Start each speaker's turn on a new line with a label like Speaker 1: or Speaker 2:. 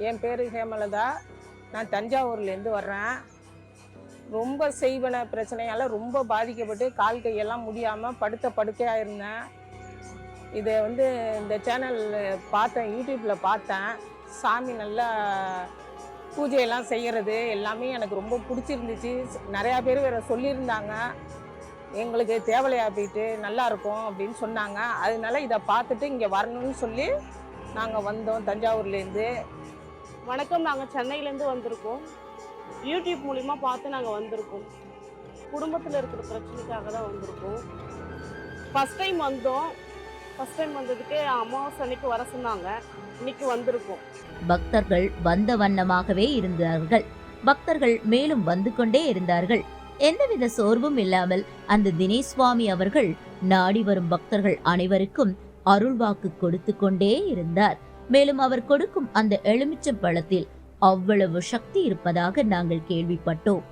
Speaker 1: என் பேர் ஹேமலதா. நான் தஞ்சாவூர்லேருந்து வர்றேன். ரொம்ப செய்வன பிரச்சனையால் ரொம்ப பாதிக்கப்பட்டு கால் கையெல்லாம் முடியாமல் படுத்த படுக்கையாக இருந்தேன். இதை இந்த சேனல் பார்த்தேன், யூடியூப்பில் பார்த்தேன். சாமி நல்லா பூஜையெல்லாம் செய்கிறது எல்லாமே எனக்கு ரொம்ப பிடிச்சிருந்துச்சு. நிறையா பேர் வேறு சொல்லியிருந்தாங்க, எங்களுக்கு தேவலையாக போயிட்டு நல்லாயிருக்கும் அப்படின்னு சொன்னாங்க. அதனால இதை பார்த்துட்டு இங்கே வரணும்னு சொல்லி நாங்கள் வந்தோம் தஞ்சாவூர்லேருந்து.
Speaker 2: வணக்கம். நாங்கள் சென்னையிலேருந்து வந்திருக்கோம். யூடியூப் மூலிமா பார்த்து நாங்கள் வந்திருக்கோம். குடும்பத்தில் இருக்கிற பிரச்சனைக்காக தான் வந்திருக்கோம். ஃபஸ்ட் டைம் வந்தோம். ஃபஸ்ட் டைம் வந்ததுக்கு அமாவாசை அன்னைக்கு வர சொன்னாங்க. இன்னைக்கு வந்திருக்கோம்.
Speaker 3: பக்தர்கள் வந்த வண்ணமாகவே இருந்தார்கள். பக்தர்கள் மேலும் வந்து கொண்டே இருந்தார்கள். எந்தவித சோர்வும் இல்லாமல் அந்த தினேஷ் சுவாமி அவர்கள் நாடி வரும் பக்தர்கள் அனைவருக்கும் அருள்வாக்கு கொடுத்து கொண்டே இருந்தார். மேலும் அவர் கொடுக்கும் அந்த எலுமிச்சம் பழத்தில் அவ்வளவு சக்தி இருப்பதாக நாங்கள் கேள்விப்பட்டோம்.